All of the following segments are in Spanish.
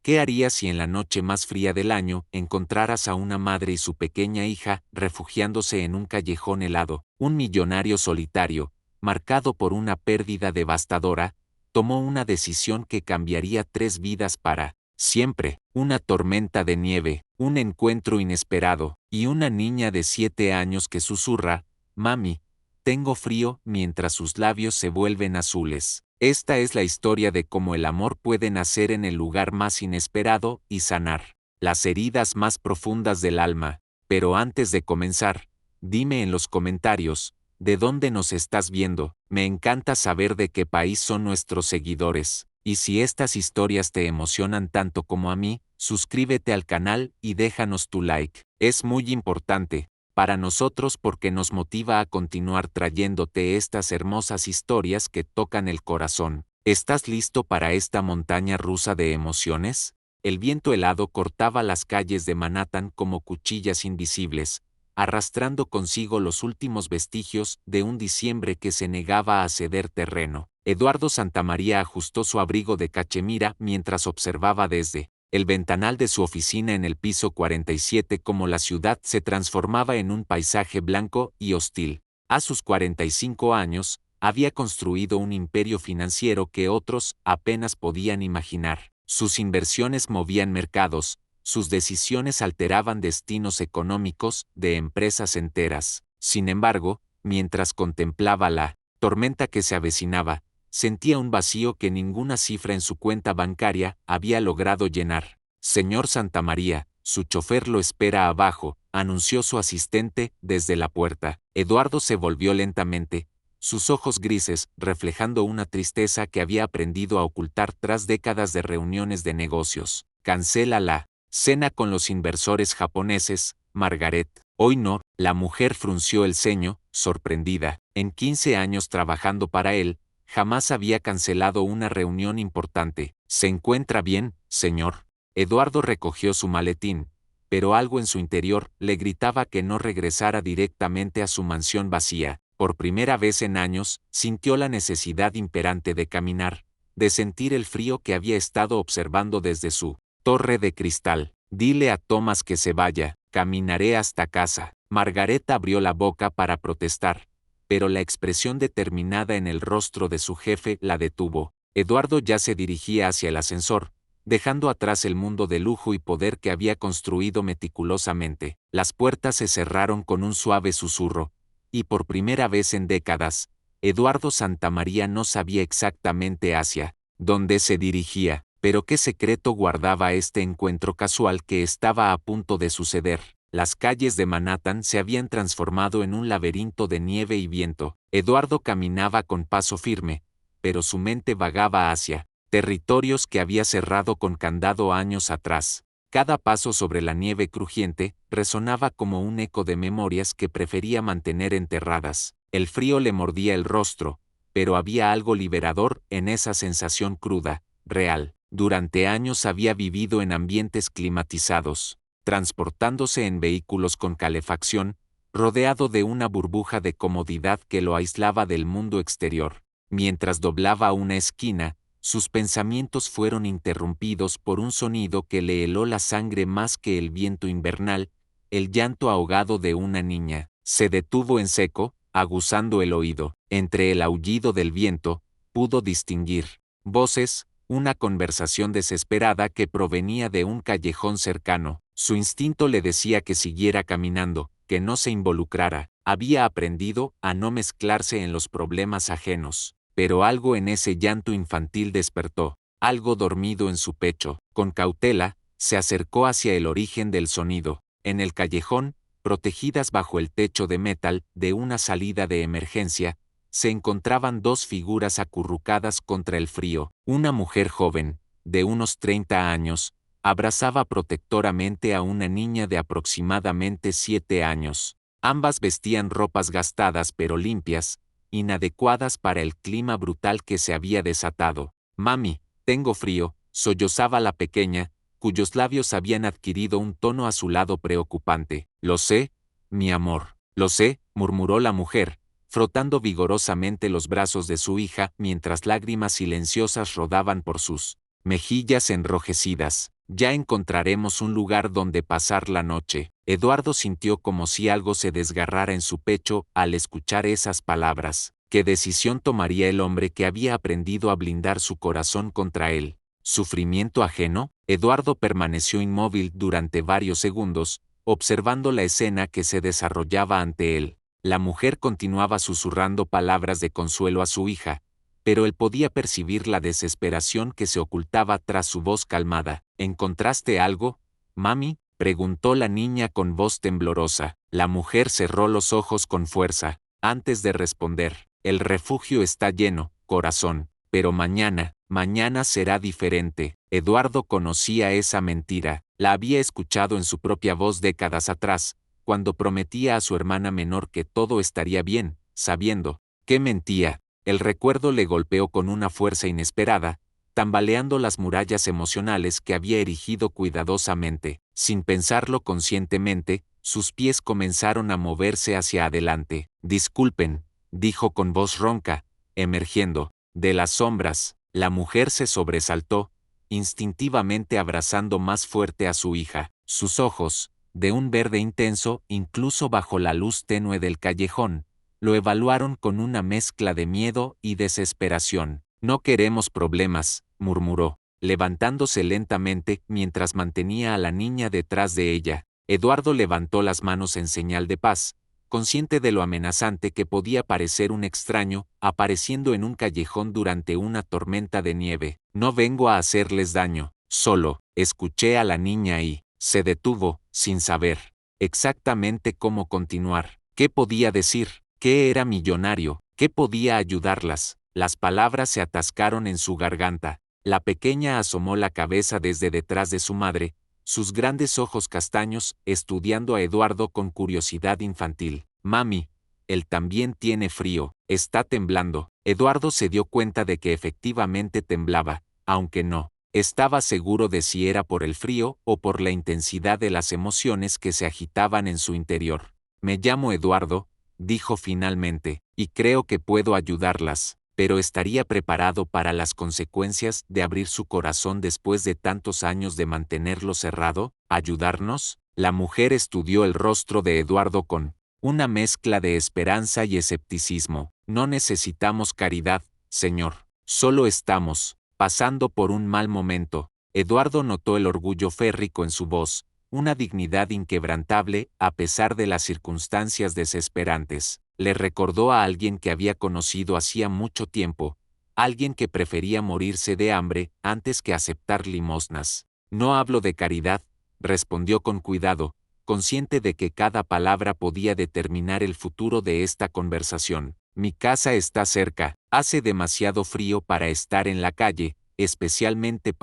¿Qué harías si en la noche más fría del año encontraras a una madre y su pequeña hija refugiándose en un callejón helado? Un millonario solitario, marcado por una pérdida devastadora, tomó una decisión que cambiaría 3 vidas para siempre: una tormenta de nieve, un encuentro inesperado, y una niña de 7 años que susurra: «Mami, tengo frío», mientras sus labios se vuelven azules. Esta es la historia de cómo el amor puede nacer en el lugar más inesperado y sanar las heridas más profundas del alma. Pero antes de comenzar, dime en los comentarios, ¿de dónde nos estás viendo? Me encanta saber de qué país son nuestros seguidores. Y si estas historias te emocionan tanto como a mí, suscríbete al canal y déjanos tu like. Es muy importante para nosotros porque nos motiva a continuar trayéndote estas hermosas historias que tocan el corazón. ¿Estás listo para esta montaña rusa de emociones? El viento helado cortaba las calles de Manhattan como cuchillas invisibles, arrastrando consigo los últimos vestigios de un diciembre que se negaba a ceder terreno. Eduardo Santamaría ajustó su abrigo de cachemira mientras observaba desde el ventanal de su oficina en el piso 47 cómo la ciudad se transformaba en un paisaje blanco y hostil. A sus 45 años, había construido un imperio financiero que otros apenas podían imaginar. Sus inversiones movían mercados, sus decisiones alteraban destinos económicos de empresas enteras. Sin embargo, mientras contemplaba la tormenta que se avecinaba, sentía un vacío que ninguna cifra en su cuenta bancaria había logrado llenar. «Señor Santamaría, su chofer lo espera abajo», anunció su asistente desde la puerta. Eduardo se volvió lentamente, sus ojos grises reflejando una tristeza que había aprendido a ocultar tras décadas de reuniones de negocios. «Cancela la cena con los inversores japoneses, Margaret». «Hoy no», la mujer frunció el ceño, sorprendida. En 15 años trabajando para él, jamás había cancelado una reunión importante. «¿Se encuentra bien, señor?». Eduardo recogió su maletín, pero algo en su interior le gritaba que no regresara directamente a su mansión vacía. Por primera vez en años, sintió la necesidad imperante de caminar, de sentir el frío que había estado observando desde su torre de cristal. «Dile a Thomas que se vaya, caminaré hasta casa». Margaret abrió la boca para protestar, pero la expresión determinada en el rostro de su jefe la detuvo. Eduardo ya se dirigía hacia el ascensor, dejando atrás el mundo de lujo y poder que había construido meticulosamente. Las puertas se cerraron con un suave susurro, y por primera vez en décadas, Eduardo Santamaría no sabía exactamente hacia dónde se dirigía, pero qué secreto guardaba este encuentro casual que estaba a punto de suceder. Las calles de Manhattan se habían transformado en un laberinto de nieve y viento. Eduardo caminaba con paso firme, pero su mente vagaba hacia territorios que había cerrado con candado años atrás. Cada paso sobre la nieve crujiente resonaba como un eco de memorias que prefería mantener enterradas. El frío le mordía el rostro, pero había algo liberador en esa sensación cruda, real. Durante años había vivido en ambientes climatizados, transportándose en vehículos con calefacción, rodeado de una burbuja de comodidad que lo aislaba del mundo exterior. Mientras doblaba una esquina, sus pensamientos fueron interrumpidos por un sonido que le heló la sangre más que el viento invernal: el llanto ahogado de una niña. Se detuvo en seco, aguzando el oído. Entre el aullido del viento, pudo distinguir voces, una conversación desesperada que provenía de un callejón cercano. Su instinto le decía que siguiera caminando, que no se involucrara. Había aprendido a no mezclarse en los problemas ajenos. Pero algo en ese llanto infantil despertó, algo dormido en su pecho. Con cautela, se acercó hacia el origen del sonido. En el callejón, protegidas bajo el techo de metal de una salida de emergencia, se encontraban dos figuras acurrucadas contra el frío. Una mujer joven, de unos 30 años, abrazaba protectoramente a una niña de aproximadamente 7 años. Ambas vestían ropas gastadas pero limpias, inadecuadas para el clima brutal que se había desatado. «Mami, tengo frío», sollozaba la pequeña, cuyos labios habían adquirido un tono azulado preocupante. «Lo sé, mi amor». «Lo sé», murmuró la mujer, frotando vigorosamente los brazos de su hija mientras lágrimas silenciosas rodaban por sus mejillas enrojecidas. Ya encontraremos un lugar donde pasar la noche. Eduardo sintió como si algo se desgarrara en su pecho al escuchar esas palabras. ¿Qué decisión tomaría el hombre que había aprendido a blindar su corazón contra él? ¿Sufrimiento ajeno? Eduardo permaneció inmóvil durante varios segundos, observando la escena que se desarrollaba ante él. La mujer continuaba susurrando palabras de consuelo a su hija, pero él podía percibir la desesperación que se ocultaba tras su voz calmada. ¿Encontraste algo, mami?, preguntó la niña con voz temblorosa. La mujer cerró los ojos con fuerza, antes de responder. El refugio está lleno, corazón, pero mañana será diferente. Eduardo conocía esa mentira, la había escuchado en su propia voz décadas atrás, cuando prometía a su hermana menor que todo estaría bien, sabiendo que mentía. El recuerdo le golpeó con una fuerza inesperada, tambaleando las murallas emocionales que había erigido cuidadosamente. Sin pensarlo conscientemente, sus pies comenzaron a moverse hacia adelante. Disculpen, dijo con voz ronca, emergiendo de las sombras. La mujer se sobresaltó, instintivamente abrazando más fuerte a su hija. Sus ojos, de un verde intenso incluso bajo la luz tenue del callejón, lo evaluaron con una mezcla de miedo y desesperación. No queremos problemas, murmuró, levantándose lentamente mientras mantenía a la niña detrás de ella. Eduardo levantó las manos en señal de paz, consciente de lo amenazante que podía parecer un extraño apareciendo en un callejón durante una tormenta de nieve. No vengo a hacerles daño, solo, escuché a la niña y se detuvo, sin saber exactamente cómo continuar. ¿Qué podía decir? ¿Qué era millonario? ¿Qué podía ayudarlas? Las palabras se atascaron en su garganta. La pequeña asomó la cabeza desde detrás de su madre, sus grandes ojos castaños estudiando a Eduardo con curiosidad infantil. Mami, él también tiene frío, está temblando. Eduardo se dio cuenta de que efectivamente temblaba, aunque no estaba seguro de si era por el frío o por la intensidad de las emociones que se agitaban en su interior. Me llamo Eduardo, dijo finalmente, y creo que puedo ayudarlas, pero ¿estaría preparado para las consecuencias de abrir su corazón después de tantos años de mantenerlo cerrado? ¿Ayudarnos? La mujer estudió el rostro de Eduardo con una mezcla de esperanza y escepticismo. No necesitamos caridad, señor, solo estamos pasando por un mal momento. Eduardo notó el orgullo férrico en su voz, una dignidad inquebrantable a pesar de las circunstancias desesperantes. Le recordó a alguien que había conocido hacía mucho tiempo, alguien que prefería morirse de hambre antes que aceptar limosnas. No hablo de caridad, respondió con cuidado, consciente de que cada palabra podía determinar el futuro de esta conversación. Mi casa está cerca, hace demasiado frío para estar en la calle, especialmente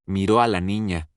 miró a la niña,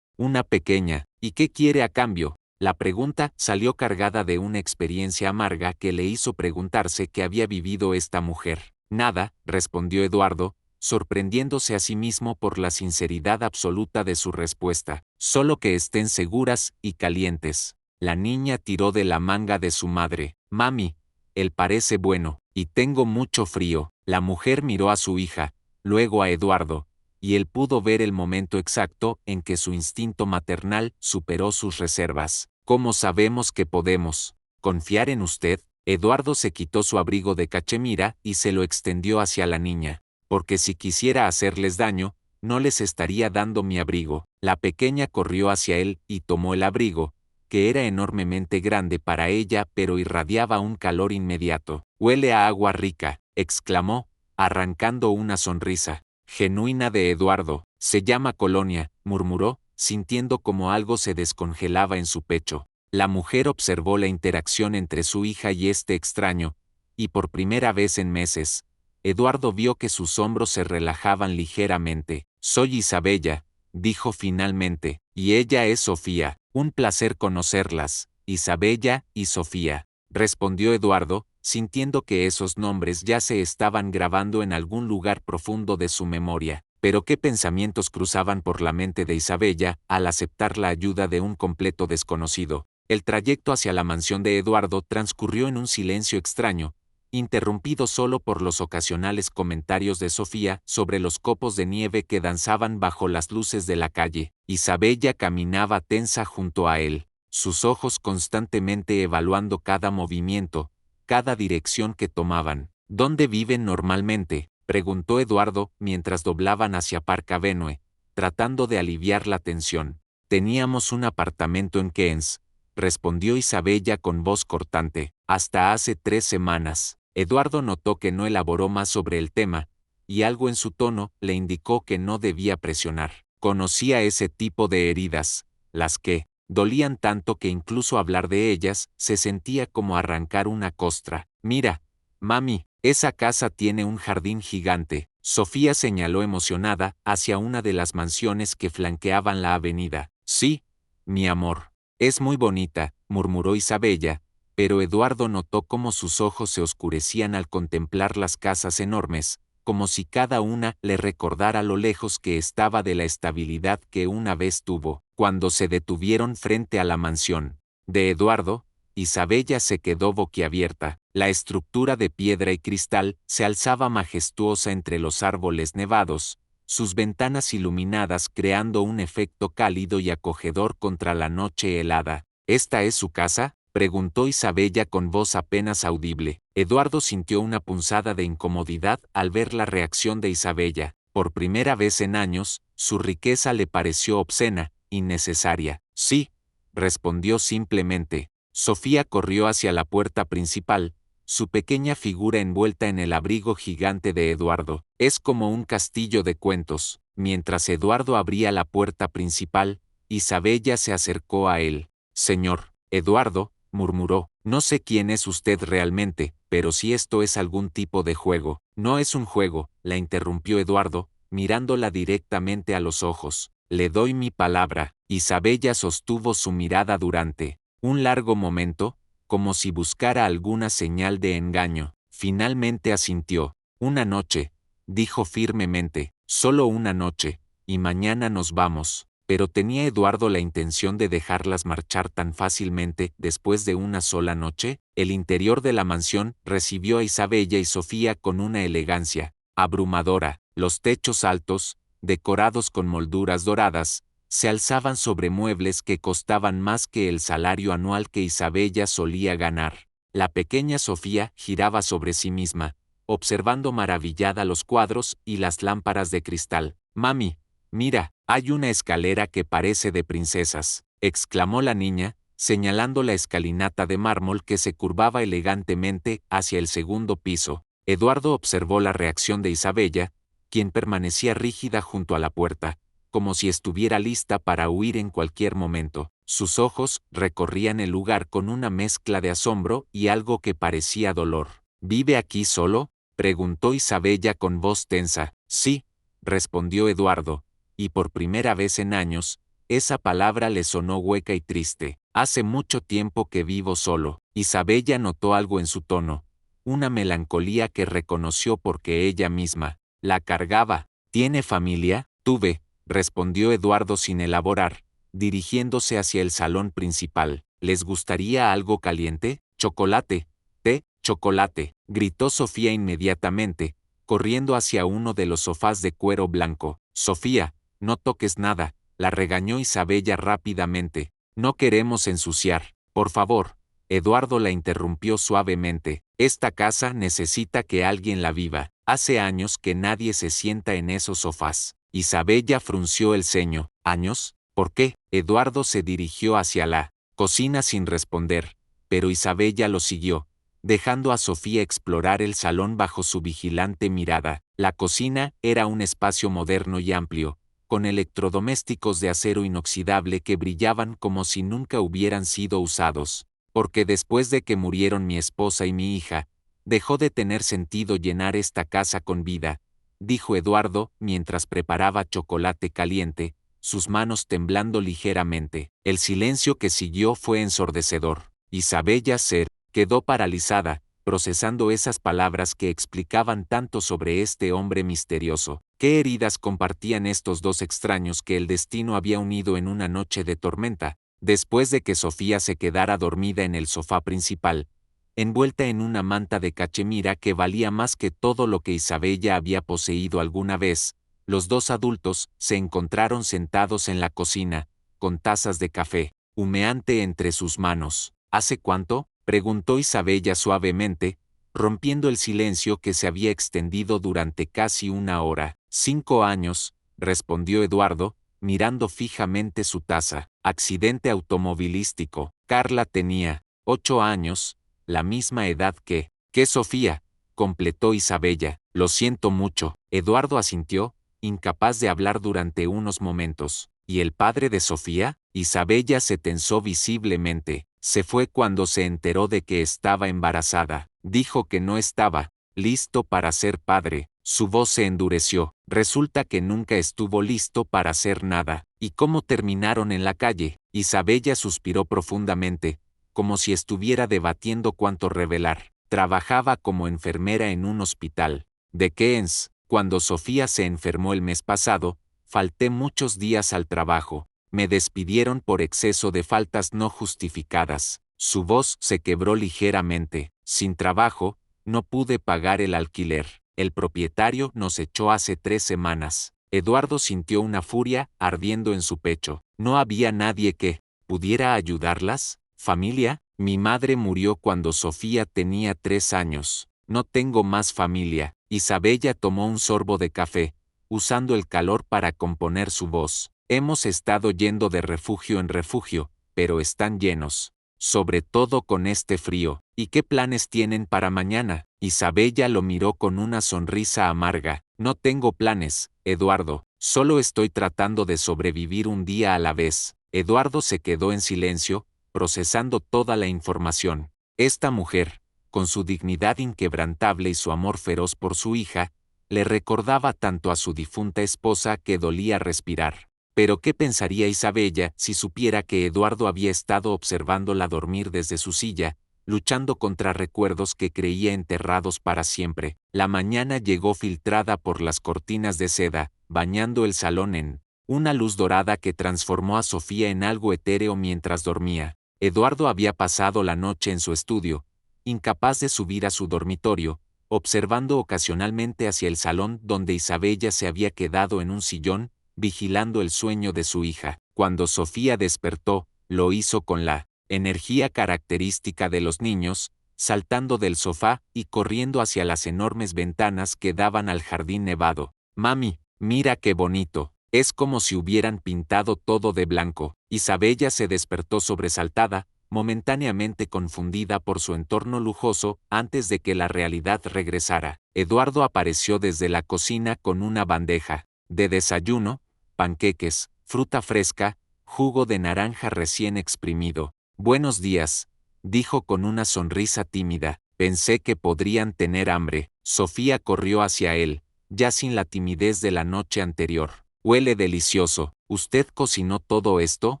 una pequeña. ¿Y qué quiere a cambio? La pregunta salió cargada de una experiencia amarga que le hizo preguntarse qué había vivido esta mujer. Nada, respondió Eduardo, sorprendiéndose a sí mismo por la sinceridad absoluta de su respuesta. Solo que estén seguras y calientes. La niña tiró de la manga de su madre. Mami, él parece bueno, y tengo mucho frío. La mujer miró a su hija, luego a Eduardo, y él pudo ver el momento exacto en que su instinto maternal superó sus reservas. ¿Cómo sabemos que podemos confiar en usted? Eduardo se quitó su abrigo de cachemira y se lo extendió hacia la niña. Porque si quisiera hacerles daño, no les estaría dando mi abrigo. La pequeña corrió hacia él y tomó el abrigo, que era enormemente grande para ella pero irradiaba un calor inmediato. Huele a agua rica, exclamó, arrancando una sonrisa genuina de Eduardo. Se llama Colonia, murmuró, sintiendo como algo se descongelaba en su pecho. La mujer observó la interacción entre su hija y este extraño, y por primera vez en meses, Eduardo vio que sus hombros se relajaban ligeramente. Soy Isabella, dijo finalmente, y ella es Sofía. Un placer conocerlas, Isabella y Sofía, respondió Eduardo, sintiendo que esos nombres ya se estaban grabando en algún lugar profundo de su memoria. Pero qué pensamientos cruzaban por la mente de Isabella al aceptar la ayuda de un completo desconocido. El trayecto hacia la mansión de Eduardo transcurrió en un silencio extraño, interrumpido solo por los ocasionales comentarios de Sofía sobre los copos de nieve que danzaban bajo las luces de la calle. Isabella caminaba tensa junto a él, sus ojos constantemente evaluando cada movimiento, cada dirección que tomaban. ¿Dónde viven normalmente?, preguntó Eduardo mientras doblaban hacia Park Avenue, tratando de aliviar la tensión. Teníamos un apartamento en Queens, respondió Isabella con voz cortante, hasta hace 3 semanas. Eduardo notó que no elaboró más sobre el tema, y algo en su tono le indicó que no debía presionar. Conocía ese tipo de heridas, las que dolían tanto que incluso hablar de ellas se sentía como arrancar una costra. Mira, mami, esa casa tiene un jardín gigante. Sofía señaló emocionada hacia una de las mansiones que flanqueaban la avenida. Sí, mi amor. Es muy bonita, murmuró Isabella, pero Eduardo notó cómo sus ojos se oscurecían al contemplar las casas enormes, como si cada una le recordara lo lejos que estaba de la estabilidad que una vez tuvo. Cuando se detuvieron frente a la mansión de Eduardo, Isabella se quedó boquiabierta. La estructura de piedra y cristal se alzaba majestuosa entre los árboles nevados, sus ventanas iluminadas creando un efecto cálido y acogedor contra la noche helada. ¿Esta es su casa?, preguntó Isabella con voz apenas audible. Eduardo sintió una punzada de incomodidad al ver la reacción de Isabella. Por primera vez en años, su riqueza le pareció obscena, innecesaria. Sí, respondió simplemente. Sofía corrió hacia la puerta principal, su pequeña figura envuelta en el abrigo gigante de Eduardo. Es como un castillo de cuentos. Mientras Eduardo abría la puerta principal, Isabella se acercó a él. Señor Eduardo, murmuró, no sé quién es usted realmente, pero si esto es algún tipo de juego. No es un juego, la interrumpió Eduardo, mirándola directamente a los ojos. Le doy mi palabra. Isabella sostuvo su mirada durante un largo momento, como si buscara alguna señal de engaño. Finalmente asintió. Una noche, dijo firmemente, solo una noche, y mañana nos vamos. Pero ¿tenía Eduardo la intención de dejarlas marchar tan fácilmente después de una sola noche? El interior de la mansión recibió a Isabella y Sofía con una elegancia abrumadora. Los techos altos, decorados con molduras doradas, se alzaban sobre muebles que costaban más que el salario anual que Isabella solía ganar. La pequeña Sofía giraba sobre sí misma, observando maravillada los cuadros y las lámparas de cristal. Mami, mira, hay una escalera que parece de princesas, exclamó la niña, señalando la escalinata de mármol que se curvaba elegantemente hacia el segundo piso. Eduardo observó la reacción de Isabella, quien permanecía rígida junto a la puerta, como si estuviera lista para huir en cualquier momento. Sus ojos recorrían el lugar con una mezcla de asombro y algo que parecía dolor. ¿Vive aquí solo?, preguntó Isabella con voz tensa. Sí, respondió Eduardo, y por primera vez en años, esa palabra le sonó hueca y triste. Hace mucho tiempo que vivo solo. Isabella notó algo en su tono, una melancolía que reconoció porque ella misma la cargaba. ¿Tiene familia? Tuve, respondió Eduardo sin elaborar, dirigiéndose hacia el salón principal. ¿Les gustaría algo caliente? Chocolate, té, chocolate, gritó Sofía inmediatamente, corriendo hacia uno de los sofás de cuero blanco. Sofía, no toques nada, la regañó Isabella rápidamente. No queremos ensuciar. Por favor. Eduardo la interrumpió suavemente. Esta casa necesita que alguien la viva. Hace años que nadie se sienta en esos sofás. Isabella frunció el ceño. ¿Años? ¿Por qué? Eduardo se dirigió hacia la cocina sin responder, pero Isabella lo siguió, dejando a Sofía explorar el salón bajo su vigilante mirada. La cocina era un espacio moderno y amplio, con electrodomésticos de acero inoxidable que brillaban como si nunca hubieran sido usados. Porque después de que murieron mi esposa y mi hija, dejó de tener sentido llenar esta casa con vida, dijo Eduardo mientras preparaba chocolate caliente, sus manos temblando ligeramente. El silencio que siguió fue ensordecedor. Isabella se quedó paralizada, procesando esas palabras que explicaban tanto sobre este hombre misterioso. ¿Qué heridas compartían estos dos extraños que el destino había unido en una noche de tormenta? Después de que Sofía se quedara dormida en el sofá principal, envuelta en una manta de cachemira que valía más que todo lo que Isabella había poseído alguna vez. Los dos adultos se encontraron sentados en la cocina, con tazas de café, humeante entre sus manos. ¿Hace cuánto?, preguntó Isabella suavemente, rompiendo el silencio que se había extendido durante casi una hora. 5 años, respondió Eduardo, mirando fijamente su taza. Accidente automovilístico. Carla tenía 8 años, la misma edad que Sofía, completó Isabella. Lo siento mucho. Eduardo asintió, incapaz de hablar durante unos momentos. ¿Y el padre de Sofía? Isabella se tensó visiblemente. Se fue cuando se enteró de que estaba embarazada. Dijo que no estaba listo para ser padre. Su voz se endureció. Resulta que nunca estuvo listo para hacer nada. ¿Y cómo terminaron en la calle? Isabella suspiró profundamente, como si estuviera debatiendo cuánto revelar. Trabajaba como enfermera en un hospital de Keynes. Cuando Sofía se enfermó el mes pasado, falté muchos días al trabajo. Me despidieron por exceso de faltas no justificadas. Su voz se quebró ligeramente. Sin trabajo, no pude pagar el alquiler. El propietario nos echó hace 3 semanas. Eduardo sintió una furia ardiendo en su pecho. ¿No había nadie que pudiera ayudarlas? ¿Familia? Mi madre murió cuando Sofía tenía 3 años. No tengo más familia. Isabella tomó un sorbo de café, usando el calor para componer su voz. Hemos estado yendo de refugio en refugio, pero están llenos. Sobre todo con este frío. ¿Y qué planes tienen para mañana? Isabella lo miró con una sonrisa amarga. No tengo planes, Eduardo. Solo estoy tratando de sobrevivir un día a la vez. Eduardo se quedó en silencio, procesando toda la información. Esta mujer, con su dignidad inquebrantable y su amor feroz por su hija, le recordaba tanto a su difunta esposa que dolía respirar. Pero ¿qué pensaría Isabella si supiera que Eduardo había estado observándola dormir desde su silla, luchando contra recuerdos que creía enterrados para siempre? La mañana llegó filtrada por las cortinas de seda, bañando el salón en una luz dorada que transformó a Sofía en algo etéreo mientras dormía. Eduardo había pasado la noche en su estudio, incapaz de subir a su dormitorio, observando ocasionalmente hacia el salón donde Isabella se había quedado en un sillón, vigilando el sueño de su hija. Cuando Sofía despertó, lo hizo con la energía característica de los niños, saltando del sofá y corriendo hacia las enormes ventanas que daban al jardín nevado. Mami, mira qué bonito. Es como si hubieran pintado todo de blanco. Isabella se despertó sobresaltada, momentáneamente confundida por su entorno lujoso antes de que la realidad regresara. Eduardo apareció desde la cocina con una bandeja de desayuno, panqueques, fruta fresca, jugo de naranja recién exprimido. Buenos días, dijo con una sonrisa tímida. Pensé que podrían tener hambre. Sofía corrió hacia él, ya sin la timidez de la noche anterior. Huele delicioso. ¿Usted cocinó todo esto?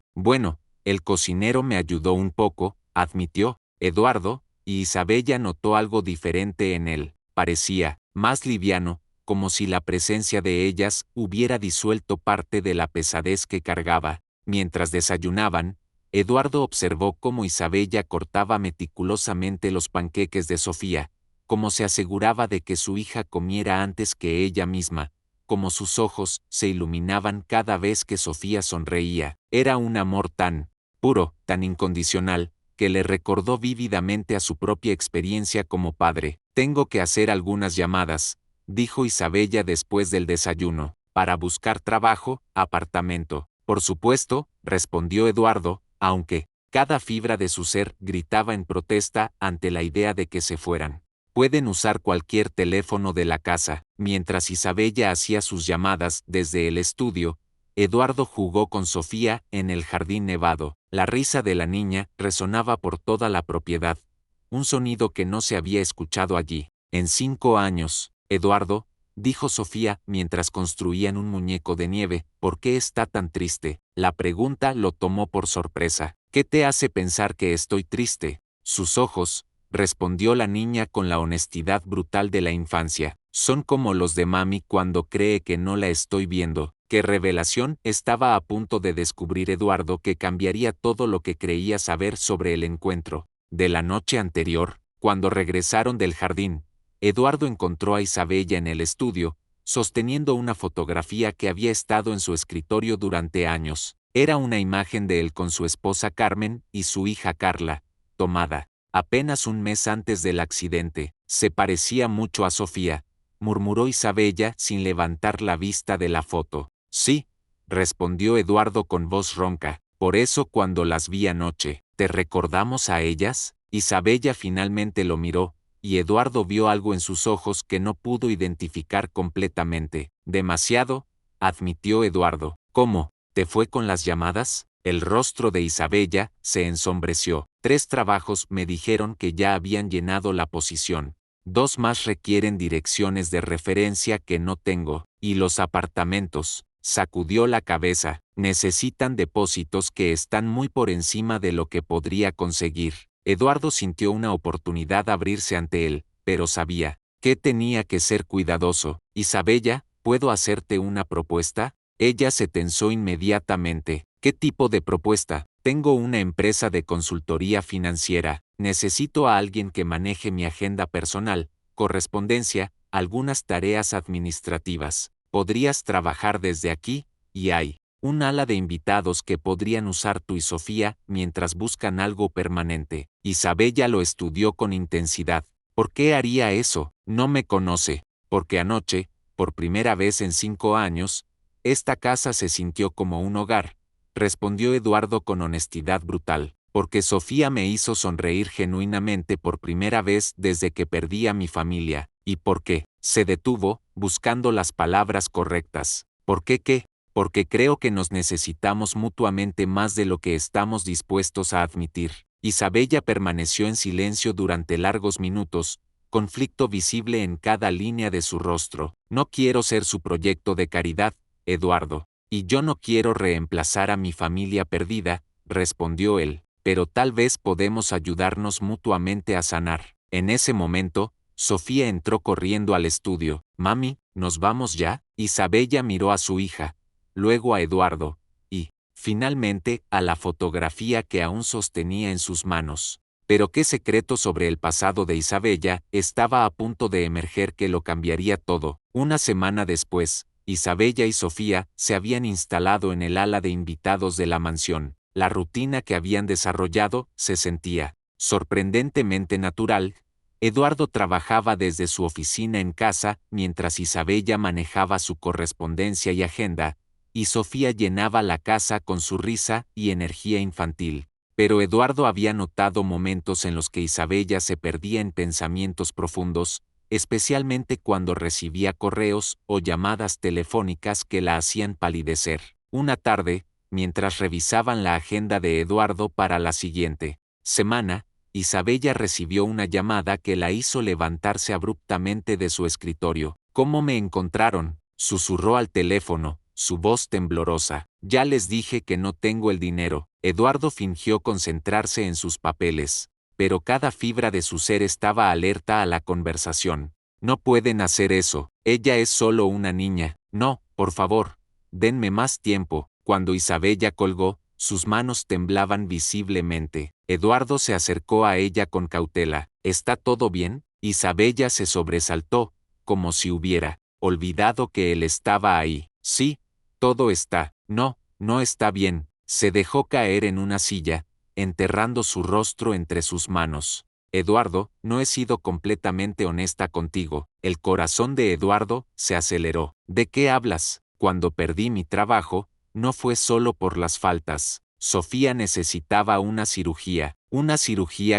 Bueno, el cocinero me ayudó un poco, admitió Eduardo, y Isabella notó algo diferente en él. Parecía más liviano, como si la presencia de ellas hubiera disuelto parte de la pesadez que cargaba. Mientras desayunaban, Eduardo observó cómo Isabella cortaba meticulosamente los panqueques de Sofía, cómo se aseguraba de que su hija comiera antes que ella misma, cómo sus ojos se iluminaban cada vez que Sofía sonreía. Era un amor tan puro, tan incondicional, que le recordó vívidamente a su propia experiencia como padre. Tengo que hacer algunas llamadas, dijo Isabella después del desayuno, para buscar trabajo, apartamento. Por supuesto, respondió Eduardo, aunque cada fibra de su ser gritaba en protesta ante la idea de que se fueran. Pueden usar cualquier teléfono de la casa. Mientras Isabella hacía sus llamadas desde el estudio, Eduardo jugó con Sofía en el jardín nevado. La risa de la niña resonaba por toda la propiedad, un sonido que no se había escuchado allí en 5 años. Eduardo, dijo Sofía mientras construían un muñeco de nieve, ¿por qué está tan triste? La pregunta lo tomó por sorpresa. ¿Qué te hace pensar que estoy triste? Sus ojos, respondió la niña con la honestidad brutal de la infancia, son como los de mami cuando cree que no la estoy viendo. ¿Qué revelación? Estaba a punto de descubrir Eduardo que cambiaría todo lo que creía saber sobre el encuentro de la noche anterior, Cuando regresaron del jardín, Eduardo encontró a Isabella en el estudio, sosteniendo una fotografía que había estado en su escritorio durante años. Era una imagen de él con su esposa Carmen y su hija Carla, tomada apenas un mes antes del accidente. Se parecía mucho a Sofía, murmuró Isabella sin levantar la vista de la foto. Sí, respondió Eduardo con voz ronca. Por eso cuando las vi anoche, ¿te recordamos a ellas? Isabella finalmente lo miró, y Eduardo vio algo en sus ojos que no pudo identificar completamente. Demasiado, admitió Eduardo. ¿Cómo? ¿Te fue con las llamadas? El rostro de Isabella se ensombreció. 3 trabajos me dijeron que ya habían llenado la posición. 2 más requieren direcciones de referencia que no tengo. Y los apartamentos, sacudió la cabeza, necesitan depósitos que están muy por encima de lo que podría conseguir. Eduardo sintió una oportunidad abrirse ante él, pero sabía que tenía que ser cuidadoso. Isabella, ¿puedo hacerte una propuesta? Ella se tensó inmediatamente. ¿Qué tipo de propuesta? Tengo una empresa de consultoría financiera. Necesito a alguien que maneje mi agenda personal, correspondencia, algunas tareas administrativas. Podrías trabajar desde aquí, y hay un ala de invitados que podrían usar tú y Sofía mientras buscan algo permanente. Isabella lo estudió con intensidad. ¿Por qué haría eso? No me conoce. Porque anoche, por primera vez en 5 años, esta casa se sintió como un hogar, respondió Eduardo con honestidad brutal. Porque Sofía me hizo sonreír genuinamente por primera vez desde que perdí a mi familia. ¿Y por qué? Se detuvo, buscando las palabras correctas. ¿Por qué qué? Porque creo que nos necesitamos mutuamente más de lo que estamos dispuestos a admitir. Isabella permaneció en silencio durante largos minutos, conflicto visible en cada línea de su rostro. No quiero ser su proyecto de caridad, Eduardo, y yo no quiero reemplazar a mi familia perdida, respondió él, pero tal vez podemos ayudarnos mutuamente a sanar. En ese momento, Sofía entró corriendo al estudio. Mami, ¿nos vamos ya? Isabella miró a su hija, luego a Eduardo, y, finalmente, a la fotografía que aún sostenía en sus manos. Pero qué secreto sobre el pasado de Isabella estaba a punto de emerger que lo cambiaría todo. Una semana después, Isabella y Sofía se habían instalado en el ala de invitados de la mansión. La rutina que habían desarrollado se sentía sorprendentemente natural. Eduardo trabajaba desde su oficina en casa mientras Isabella manejaba su correspondencia y agenda, y Sofía llenaba la casa con su risa y energía infantil. Pero Eduardo había notado momentos en los que Isabella se perdía en pensamientos profundos, especialmente cuando recibía correos o llamadas telefónicas que la hacían palidecer. Una tarde, mientras revisaban la agenda de Eduardo para la siguiente semana, Isabella recibió una llamada que la hizo levantarse abruptamente de su escritorio. ¿Cómo me encontraron?, susurró al teléfono, su voz temblorosa. Ya les dije que no tengo el dinero. Eduardo fingió concentrarse en sus papeles, pero cada fibra de su ser estaba alerta a la conversación. No pueden hacer eso, ella es solo una niña. No, por favor, denme más tiempo. Cuando Isabella colgó, sus manos temblaban visiblemente. Eduardo se acercó a ella con cautela. ¿Está todo bien? Isabella se sobresaltó, como si hubiera olvidado que él estaba ahí. Sí, todo está. No, no está bien. Se dejó caer en una silla, enterrando su rostro entre sus manos. Eduardo, no he sido completamente honesta contigo. El corazón de Eduardo se aceleró. ¿De qué hablas? Cuando perdí mi trabajo, no fue solo por las faltas. Sofía necesitaba una cirugía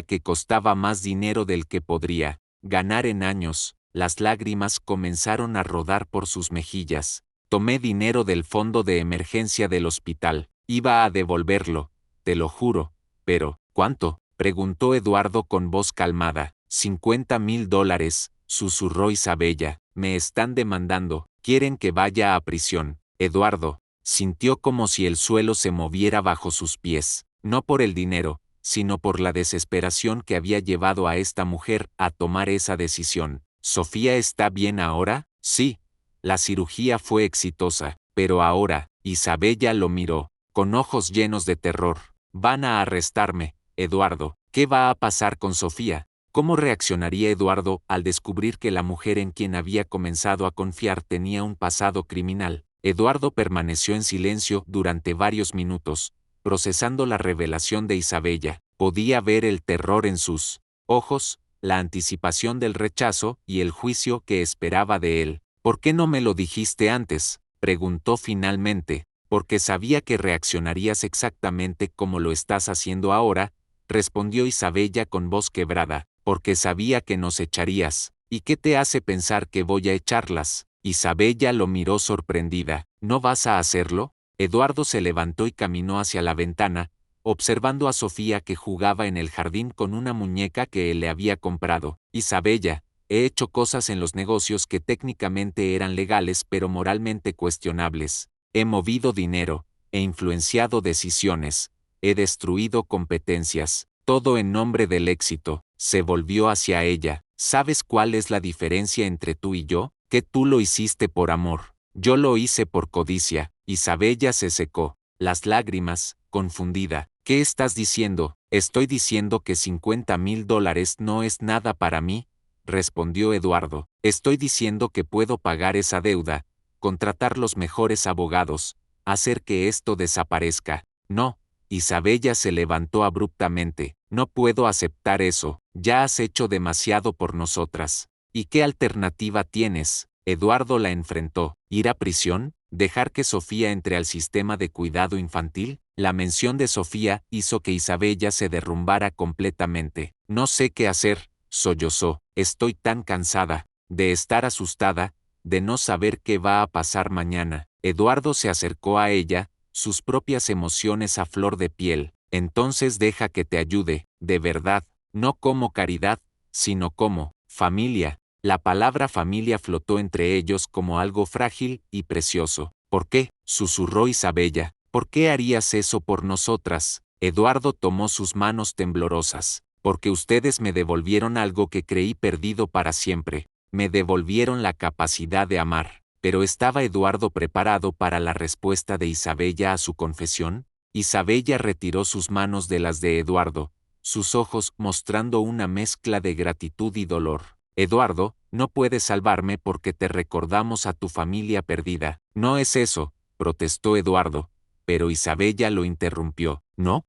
que costaba más dinero del que podría ganar en años. Las lágrimas comenzaron a rodar por sus mejillas. Tomé dinero del fondo de emergencia del hospital. Iba a devolverlo, te lo juro. Pero, ¿cuánto?, preguntó Eduardo con voz calmada. $50,000, susurró Isabella. Me están demandando. Quieren que vaya a prisión. Eduardo sintió como si el suelo se moviera bajo sus pies. No por el dinero, sino por la desesperación que había llevado a esta mujer a tomar esa decisión. ¿Sofía está bien ahora? Sí. La cirugía fue exitosa, pero ahora, Isabella lo miró, con ojos llenos de terror. Van a arrestarme, Eduardo. ¿Qué va a pasar con Sofía? ¿Cómo reaccionaría Eduardo al descubrir que la mujer en quien había comenzado a confiar tenía un pasado criminal? Eduardo permaneció en silencio durante varios minutos, procesando la revelación de Isabella. Podía ver el terror en sus ojos, la anticipación del rechazo y el juicio que esperaba de él. ¿Por qué no me lo dijiste antes?, preguntó finalmente. Porque sabía que reaccionarías exactamente como lo estás haciendo ahora, respondió Isabella con voz quebrada. Porque sabía que nos echarías. ¿Y qué te hace pensar que voy a echarlas? Isabella lo miró sorprendida. ¿No vas a hacerlo? Eduardo se levantó y caminó hacia la ventana, observando a Sofía que jugaba en el jardín con una muñeca que él le había comprado. Isabella, he hecho cosas en los negocios que técnicamente eran legales pero moralmente cuestionables. He movido dinero, he influenciado decisiones, he destruido competencias, todo en nombre del éxito. Se volvió hacia ella. ¿Sabes cuál es la diferencia entre tú y yo? Que tú lo hiciste por amor. Yo lo hice por codicia. Isabella se secó las lágrimas, confundida. ¿Qué estás diciendo? Estoy diciendo que $50,000 no es nada para mí, respondió Eduardo. Estoy diciendo que puedo pagar esa deuda, contratar los mejores abogados, hacer que esto desaparezca. No. Isabella se levantó abruptamente. No puedo aceptar eso. Ya has hecho demasiado por nosotras. ¿Y qué alternativa tienes? Eduardo la enfrentó. ¿Ir a prisión? ¿Dejar que Sofía entre al sistema de cuidado infantil? La mención de Sofía hizo que Isabella se derrumbara completamente. No sé qué hacer, sollozó. Estoy tan cansada de estar asustada, de no saber qué va a pasar mañana. Eduardo se acercó a ella, sus propias emociones a flor de piel. Entonces deja que te ayude, de verdad, no como caridad, sino como familia. La palabra familia flotó entre ellos como algo frágil y precioso. ¿Por qué?, susurró Isabella. ¿Por qué harías eso por nosotras? Eduardo tomó sus manos temblorosas. Porque ustedes me devolvieron algo que creí perdido para siempre. Me devolvieron la capacidad de amar. Pero ¿estaba Eduardo preparado para la respuesta de Isabella a su confesión? Isabella retiró sus manos de las de Eduardo, sus ojos mostrando una mezcla de gratitud y dolor. Eduardo, no puedes salvarme porque te recordamos a tu familia perdida. No es eso, protestó Eduardo, pero Isabella lo interrumpió. No,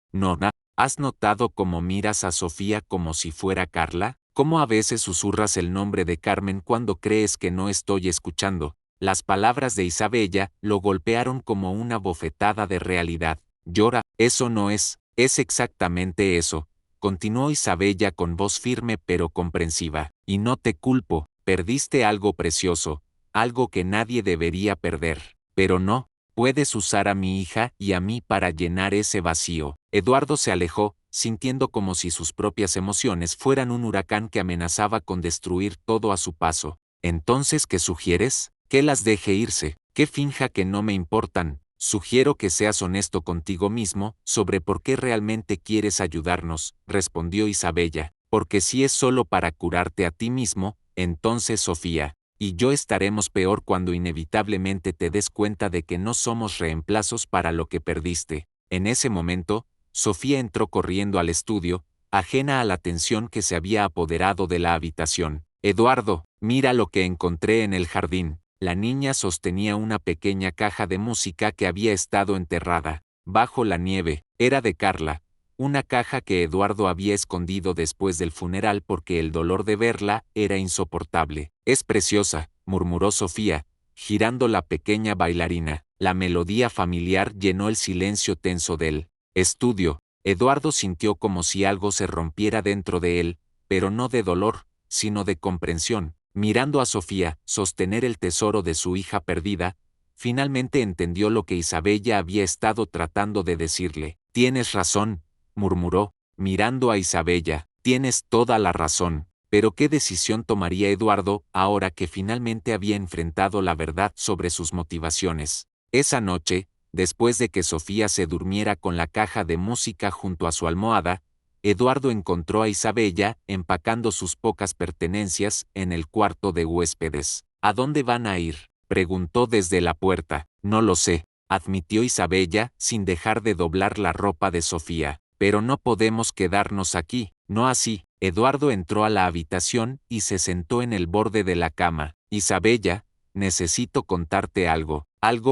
¿Has notado cómo miras a Sofía como si fuera Carla? ¿Cómo a veces susurras el nombre de Carmen cuando crees que no estoy escuchando? Las palabras de Isabella lo golpearon como una bofetada de realidad. Llora, eso no es exactamente eso, continuó Isabella con voz firme pero comprensiva. Y no te culpo, perdiste algo precioso, algo que nadie debería perder. Pero no, puedes usar a mi hija y a mí para llenar ese vacío. Eduardo se alejó, sintiendo como si sus propias emociones fueran un huracán que amenazaba con destruir todo a su paso. ¿Entonces qué sugieres? Que las deje irse, que finja que no me importan. Sugiero que seas honesto contigo mismo sobre por qué realmente quieres ayudarnos, respondió Isabella. Porque si es solo para curarte a ti mismo, entonces Sofía y yo estaremos peor cuando inevitablemente te des cuenta de que no somos reemplazos para lo que perdiste. En ese momento, Sofía entró corriendo al estudio, ajena a la tensión que se había apoderado de la habitación. Eduardo, mira lo que encontré en el jardín. La niña sostenía una pequeña caja de música que había estado enterrada bajo la nieve. Era de Carla, una caja que Eduardo había escondido después del funeral porque el dolor de verla era insoportable. Es preciosa, murmuró Sofía, girando la pequeña bailarina. La melodía familiar llenó el silencio tenso del estudio. Eduardo sintió como si algo se rompiera dentro de él, pero no de dolor, sino de comprensión. Mirando a Sofía sostener el tesoro de su hija perdida, finalmente entendió lo que Isabella había estado tratando de decirle. Tienes razón, murmuró, mirando a Isabella. Tienes toda la razón. Pero ¿qué decisión tomaría Eduardo ahora que finalmente había enfrentado la verdad sobre sus motivaciones? Esa noche, después de que Sofía se durmiera con la caja de música junto a su almohada, Eduardo encontró a Isabella empacando sus pocas pertenencias en el cuarto de huéspedes. ¿A dónde van a ir?, preguntó desde la puerta. No lo sé, admitió Isabella sin dejar de doblar la ropa de Sofía. Pero no podemos quedarnos aquí. No así, Eduardo entró a la habitación y se sentó en el borde de la cama. Isabella, necesito contarte algo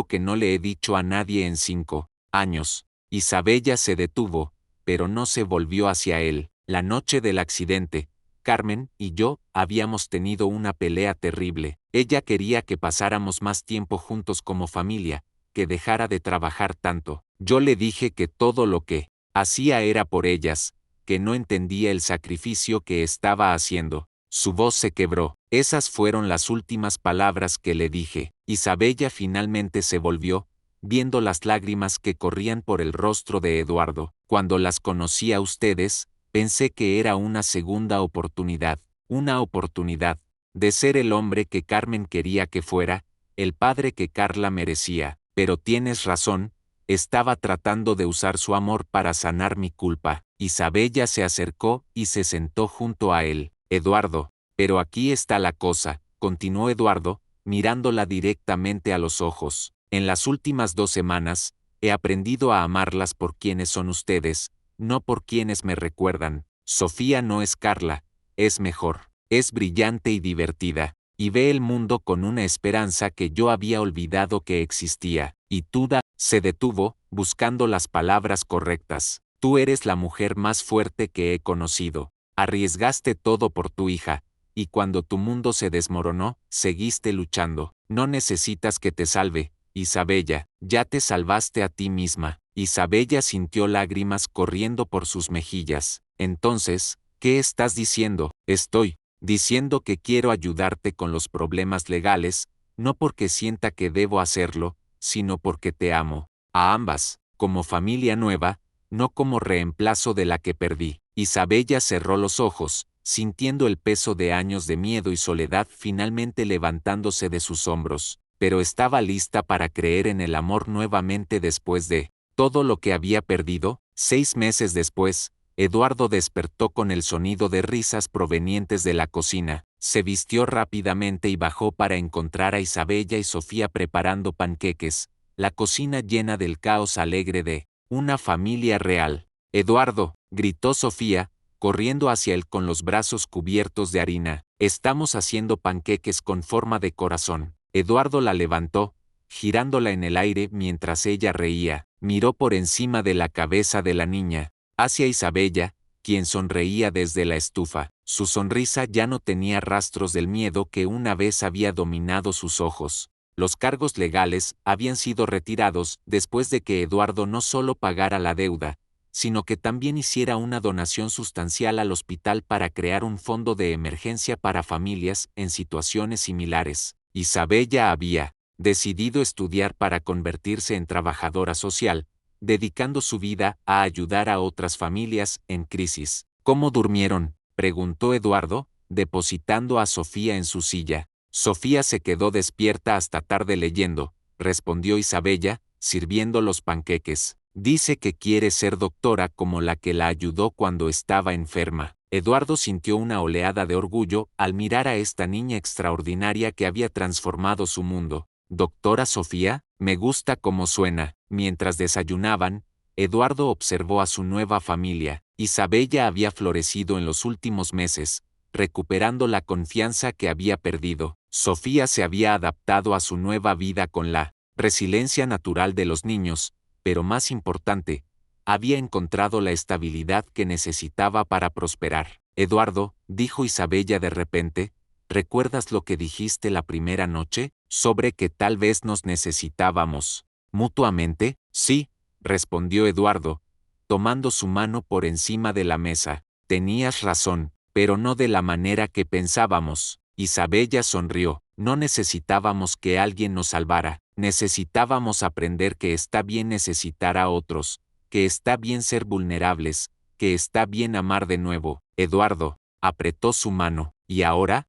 que no le he dicho a nadie en 5 años. Isabella se detuvo, pero no se volvió hacia él. La noche del accidente, Carmen y yo habíamos tenido una pelea terrible. Ella quería que pasáramos más tiempo juntos como familia, que dejara de trabajar tanto. Yo le dije que todo lo que hacía era por ellas, que no entendía el sacrificio que estaba haciendo. Su voz se quebró. Esas fueron las últimas palabras que le dije. Isabella finalmente se volvió, viendo las lágrimas que corrían por el rostro de Eduardo. Cuando las conocí a ustedes, pensé que era una segunda oportunidad, una oportunidad de ser el hombre que Carmen quería que fuera, el padre que Carla merecía. Pero tienes razón, estaba tratando de usar su amor para sanar mi culpa. Isabella se acercó y se sentó junto a él. Eduardo, pero aquí está la cosa, continuó Eduardo, mirándola directamente a los ojos. En las últimas 2 semanas, he aprendido a amarlas por quienes son ustedes, no por quienes me recuerdan. Sofía no es Carla, es mejor, es brillante y divertida, y ve el mundo con una esperanza que yo había olvidado que existía. Y Tuda se detuvo, buscando las palabras correctas. Tú eres la mujer más fuerte que he conocido. Arriesgaste todo por tu hija, y cuando tu mundo se desmoronó, seguiste luchando. No necesitas que te salve, Isabella, ya te salvaste a ti misma. Isabella sintió lágrimas corriendo por sus mejillas. Entonces, ¿qué estás diciendo? Estoy diciendo que quiero ayudarte con los problemas legales, no porque sienta que debo hacerlo, sino porque te amo. A ambas, como familia nueva, no como reemplazo de la que perdí. Isabella cerró los ojos, sintiendo el peso de años de miedo y soledad finalmente levantándose de sus hombros, pero estaba lista para creer en el amor nuevamente después de todo lo que había perdido. 6 meses después, Eduardo despertó con el sonido de risas provenientes de la cocina. Se vistió rápidamente y bajó para encontrar a Isabella y Sofía preparando panqueques, la cocina llena del caos alegre de una familia real. Eduardo, gritó Sofía, corriendo hacia él con los brazos cubiertos de harina. Estamos haciendo panqueques con forma de corazón. Eduardo la levantó, girándola en el aire mientras ella reía. Miró por encima de la cabeza de la niña, hacia Isabella, quien sonreía desde la estufa. Su sonrisa ya no tenía rastros del miedo que una vez había dominado sus ojos. Los cargos legales habían sido retirados después de que Eduardo no solo pagara la deuda, sino que también hiciera una donación sustancial al hospital para crear un fondo de emergencia para familias en situaciones similares. Isabella había decidido estudiar para convertirse en trabajadora social, dedicando su vida a ayudar a otras familias en crisis. ¿Cómo durmieron?, preguntó Eduardo, depositando a Sofía en su silla. Sofía se quedó despierta hasta tarde leyendo, respondió Isabella, sirviendo los panqueques. Dice que quiere ser doctora como la que la ayudó cuando estaba enferma. Eduardo sintió una oleada de orgullo al mirar a esta niña extraordinaria que había transformado su mundo. ¿Doctora Sofía? Me gusta cómo suena. Mientras desayunaban, Eduardo observó a su nueva familia. Isabella había florecido en los últimos meses, recuperando la confianza que había perdido. Sofía se había adaptado a su nueva vida con la resiliencia natural de los niños, pero más importante, había encontrado la estabilidad que necesitaba para prosperar. Eduardo, dijo Isabella de repente, ¿recuerdas lo que dijiste la primera noche? Sobre que tal vez nos necesitábamos mutuamente. Sí, respondió Eduardo, tomando su mano por encima de la mesa. Tenías razón, pero no de la manera que pensábamos. Isabella sonrió. No necesitábamos que alguien nos salvara. Necesitábamos aprender que está bien necesitar a otros, que está bien ser vulnerables, que está bien amar de nuevo. Eduardo apretó su mano. ¿Y ahora?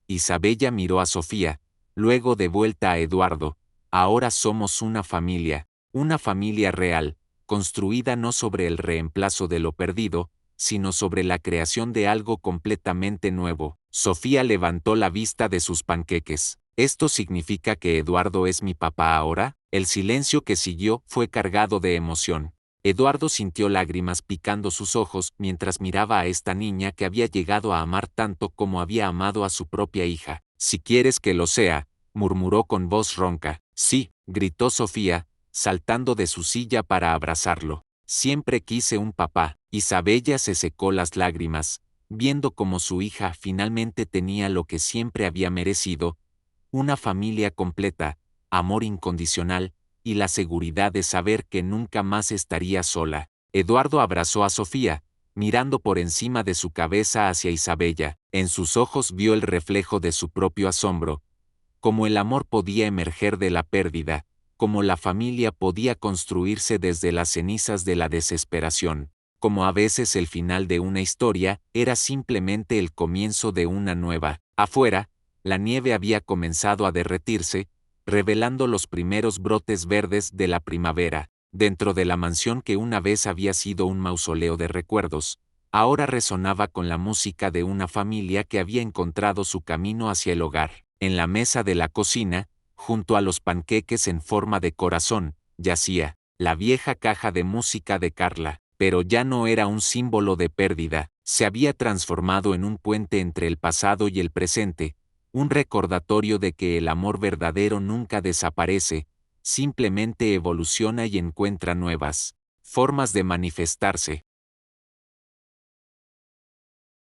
Isabella miró a Sofía, luego de vuelta a Eduardo. Ahora somos una familia real, construida no sobre el reemplazo de lo perdido, sino sobre la creación de algo completamente nuevo. Sofía levantó la vista de sus panqueques. ¿Esto significa que Eduardo es mi papá ahora? El silencio que siguió fue cargado de emoción. Eduardo sintió lágrimas picando sus ojos mientras miraba a esta niña que había llegado a amar tanto como había amado a su propia hija. Si quieres que lo sea, murmuró con voz ronca. Sí, gritó Sofía, saltando de su silla para abrazarlo. Siempre quise un papá. Isabella se secó las lágrimas, viendo cómo su hija finalmente tenía lo que siempre había merecido, una familia completa, amor incondicional, y la seguridad de saber que nunca más estaría sola. Eduardo abrazó a Sofía, mirando por encima de su cabeza hacia Isabella. En sus ojos vio el reflejo de su propio asombro, cómo el amor podía emerger de la pérdida, cómo la familia podía construirse desde las cenizas de la desesperación, como a veces el final de una historia era simplemente el comienzo de una nueva. Afuera, la nieve había comenzado a derretirse, revelando los primeros brotes verdes de la primavera. Dentro de la mansión que una vez había sido un mausoleo de recuerdos, ahora resonaba con la música de una familia que había encontrado su camino hacia el hogar. En la mesa de la cocina, junto a los panqueques en forma de corazón, yacía la vieja caja de música de Carla, pero ya no era un símbolo de pérdida, se había transformado en un puente entre el pasado y el presente, un recordatorio de que el amor verdadero nunca desaparece, simplemente evoluciona y encuentra nuevas formas de manifestarse.